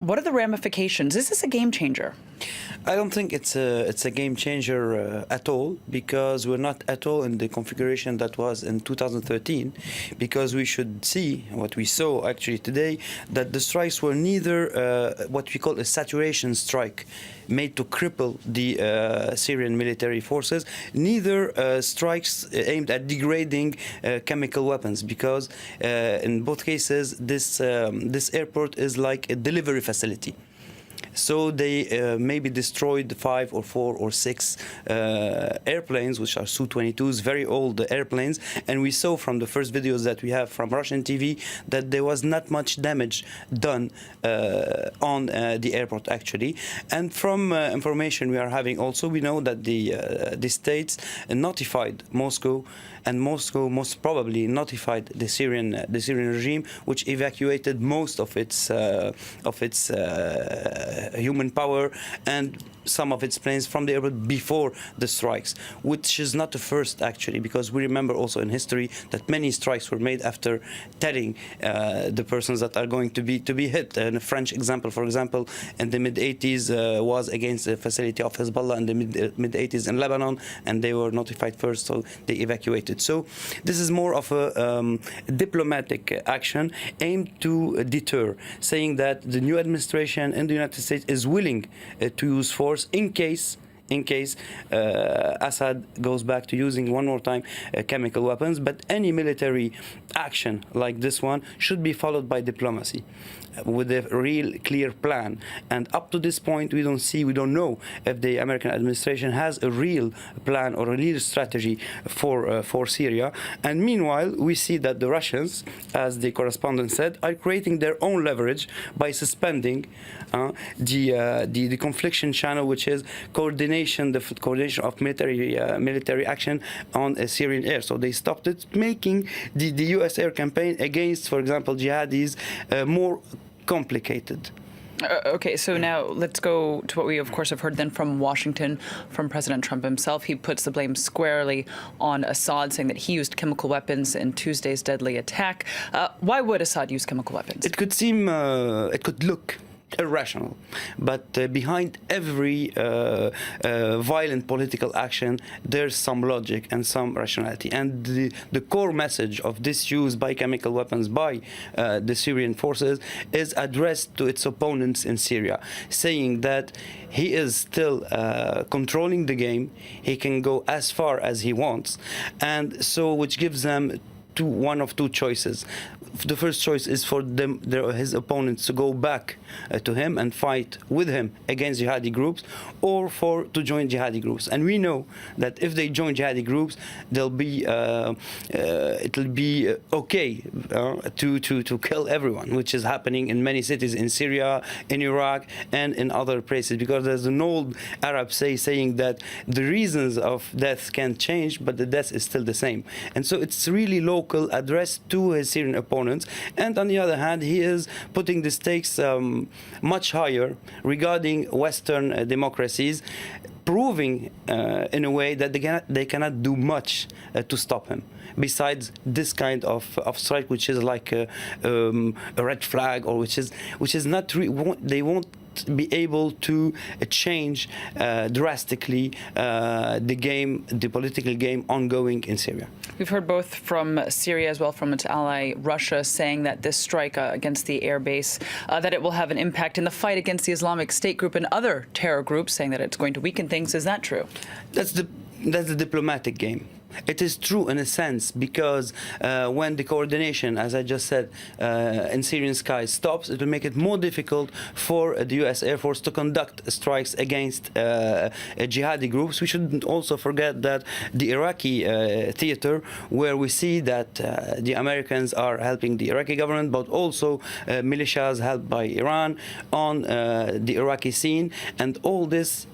What are the ramifications? Is this a game changer? I don't think it's a game changer at all, because we're not at all in the configuration that was in 2013, because we should see what we saw actually today, that the strikes were neither what we call a saturation strike made to cripple the Syrian military forces, neither strikes aimed at degrading chemical weapons, because in both cases this airport is like a delivery facility. So they maybe destroyed 5 or 4 or 6 airplanes, which are Su-22s, very old airplanes. And we saw from the first videos that we have from Russian TV that there was not much damage done on the airport, actually. And from information we are having also, we know that the states notified Moscow, and Moscow most probably notified the Syrian regime, which evacuated most of its human power and some of its planes from the airport before the strikes, which is not the first actually, because we remember also in history that many strikes were made after telling the persons that are going to be hit. And a French example, for example, in the mid-80s was against the facility of Hezbollah in the mid-80s in Lebanon, and they were notified first, so they evacuated. So this is more of a diplomatic action aimed to deter, saying that the new administration in the United States is willing to use force in case Assad goes back to using one more time chemical weapons. But any military action like this one should be followed by diplomacy, with a real clear plan. And up to this point, we don't know if the American administration has a real plan or a real strategy for Syria. And meanwhile, we see that the Russians, as the correspondent said, are creating their own leverage by suspending the confliction channel, which is the coordination of military action on Syrian air. So they stopped it, making the U.S. air campaign against, for example, jihadis more complicated. Okay, so now let's go to what we, of course, have heard then from Washington, from President Trump himself. He puts the blame squarely on Assad, saying that he used chemical weapons in Tuesday's deadly attack. Why would Assad use chemical weapons? It could look irrational, but behind every violent political action, there's some logic and some rationality. And the core message of this use by chemical weapons by the Syrian forces is addressed to its opponents in Syria, saying that he is still controlling the game. He can go as far as he wants, and so which gives them one of two choices. The first choice is for his opponents to go back to him and fight with him against jihadi groups, or to join jihadi groups. And we know that if they join jihadi groups, it'll be okay to kill everyone, which is happening in many cities in Syria, in Iraq, and in other places. Because there's an old Arab saying that the reasons of death can change, but the death is still the same. And so it's really local, addressed to his Syrian opponents. And on the other hand, he is putting the stakes much higher regarding Western democracies, proving in a way that they cannot do much to stop him, besides this kind of strike, which is like a red flag, or which is not they won't be able to change drastically the political game ongoing in Syria. We've heard both from Syria as well from its ally Russia saying that this strike against the air base, that it will have an impact in the fight against the Islamic State group and other terror groups, saying that it's going to weaken things. Is that true? That's the diplomatic game. It is true in a sense, because when the coordination, as I just said, in Syrian skies stops, it will make it more difficult for the U.S. Air Force to conduct strikes against jihadi groups. We shouldn't also forget that the Iraqi theater, where we see that the Americans are helping the Iraqi government, but also militias helped by Iran on the Iraqi scene, and all this,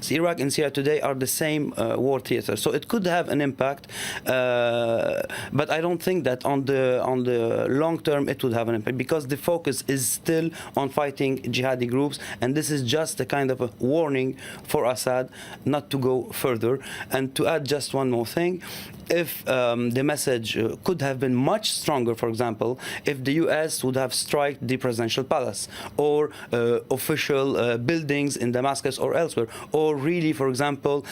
Iraq and Syria today are the same war theater. So it could have an impact impact. But I don't think that on the long term it would have an impact, because the focus is still on fighting jihadi groups, and this is just a kind of a warning for Assad not to go further. And to add just one more thing, if the message could have been much stronger, for example, if the US would have struck the presidential palace or official buildings in Damascus or elsewhere, or really, for example,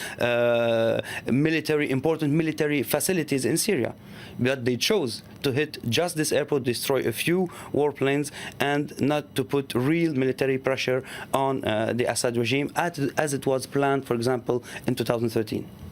important military facilities in Syria. But they chose to hit just this airport, destroy a few warplanes, and not to put real military pressure on the Assad regime as it was planned, for example, in 2013.